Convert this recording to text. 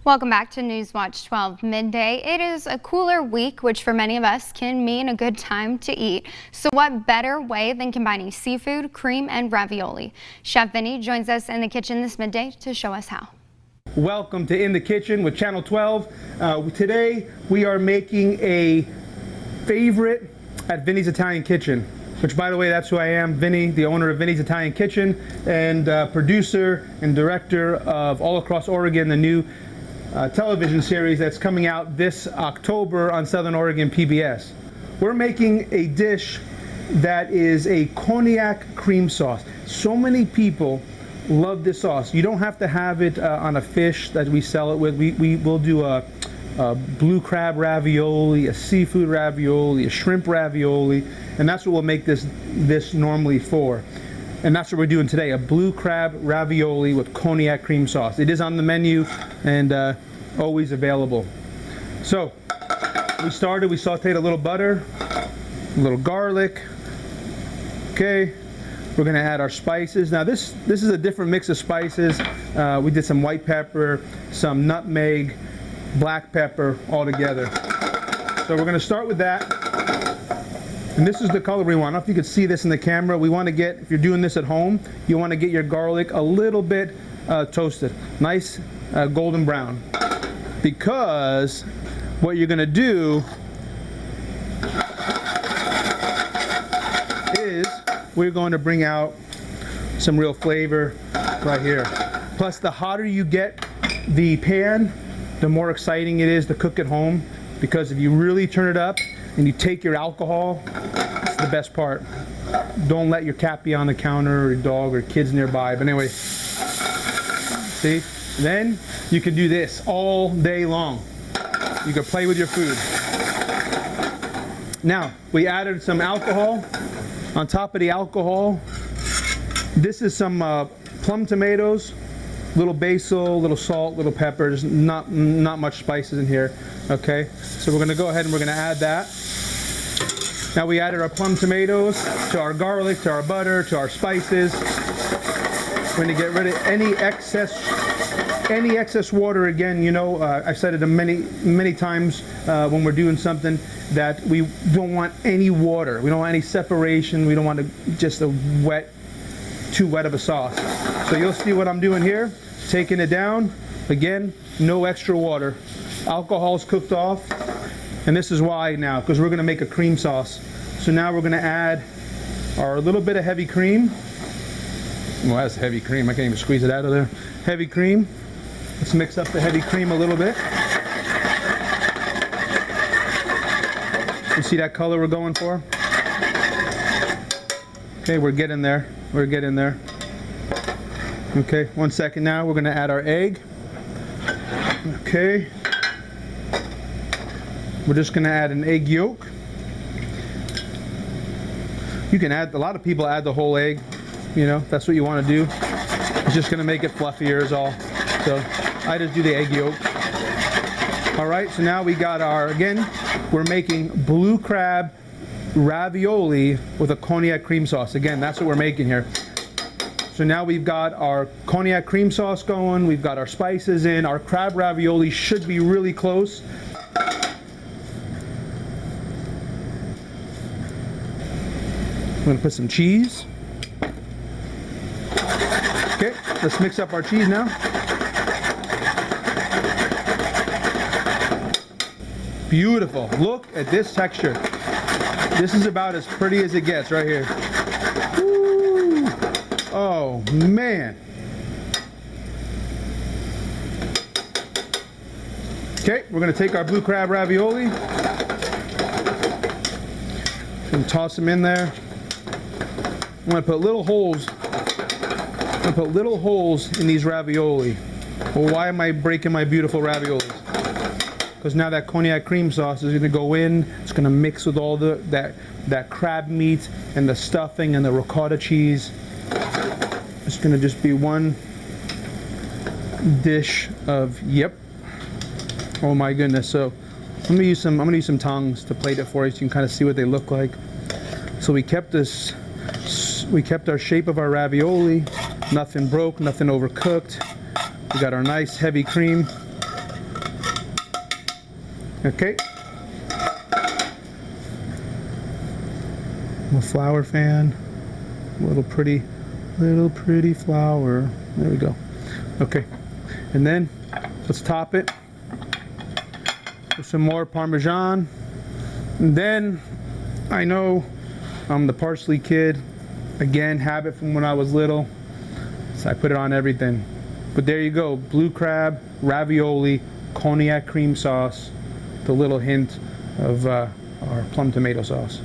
Welcome back to Newswatch 12 Midday. It is a cooler week, which for many of us can mean a good time to eat. So what better way than combining seafood, cream, and ravioli? Chef Vinny joins us in the kitchen this midday to show us how. Welcome to In the Kitchen with Channel 12. Today we are making a favorite at Vinny's Italian Kitchen, which, by the way, that's who I am, Vinny, the owner of Vinny's Italian Kitchen and producer and director of All Across Oregon, the new television series that's coming out this October on Southern Oregon PBS. We're making a dish that is a cognac cream sauce. So many people love this sauce. You don't have to have it on a fish that we sell it with. We will do a blue crab ravioli, a seafood ravioli, a shrimp ravioli, and that's what we'll make this normally for. And that's what we're doing today, a blue crab ravioli with cognac cream sauce. It is on the menu and always available. So we sauteed a little butter, a little garlic. Okay, we're gonna add our spices. Now this is a different mix of spices. We did some white pepper, some nutmeg, black pepper all together. So we're gonna start with that. And this is the color we want. I don't know if you can see this in the camera. We want to get, if you're doing this at home, you want to get your garlic a little bit toasted. Nice golden brown. Because what you're going to do is we're going to bring out some real flavor right here. Plus, the hotter you get the pan, the more exciting it is to cook at home. Because if you really turn it up, and you take your alcohol, that's the best part. Don't let your cat be on the counter or your dog or kids nearby. But anyway, see? Then you can do this all day long. You can play with your food. Now, we added some alcohol. On top of the alcohol, this is some plum tomatoes, little basil, little salt, little pepper. There's not much spices in here. Okay, so we're gonna go ahead and we're gonna add that. Now we added our plum tomatoes to our garlic, to our butter, to our spices. We're gonna get rid of any excess water. Again, you know, I've said it many times when we're doing something that we don't want any water. We don't want any separation. We don't want just too wet of a sauce. So you'll see what I'm doing here. Taking it down. Again, no extra water. Alcohol's cooked off. And this is why now, because we're going to make a cream sauce. So now we're going to add our little bit of heavy cream. Well, that's heavy cream. I can't even squeeze it out of there. Heavy cream. Let's mix up the heavy cream a little bit. You see that color we're going for? Okay, we're getting there. We're getting there. Okay, 1 second now. We're going to add our egg. Okay. We're just going to add an egg yolk. You can add, a lot of people add the whole egg, you know, if that's what you want to do. It's just going to make it fluffier is all. So I just do the egg yolk. All right, so now we got our, again, we're making blue crab ravioli with a cognac cream sauce. Again, that's what we're making here. So now we've got our cognac cream sauce going, we've got our spices in, our crab ravioli should be really close. I'm going to put some cheese. Okay, let's mix up our cheese now. Beautiful. Look at this texture. This is about as pretty as it gets right here. Woo. Oh, man. Okay, we're going to take our blue crab ravioli and toss them in there. I'm going to put little holes. I'm going to put little holes in these ravioli. Well, why am I breaking my beautiful raviolis? Because now that cognac cream sauce is going to go in. It's going to mix with all that crab meat and the stuffing and the ricotta cheese. It's going to just be one dish of yep. Oh my goodness! So I'm going to use some tongs to plate it for you, so you can kind of see what they look like. So we kept our shape of our ravioli. Nothing broke, nothing overcooked. We got our nice heavy cream. Okay. I'm a flower fan. Little pretty flower. There we go. Okay. And then let's top it with some more Parmesan. And then I know I'm the parsley kid. Again, habit from when I was little. So I put it on everything. But there you go. Blue crab, ravioli, cognac cream sauce, with a little hint of our plum tomato sauce.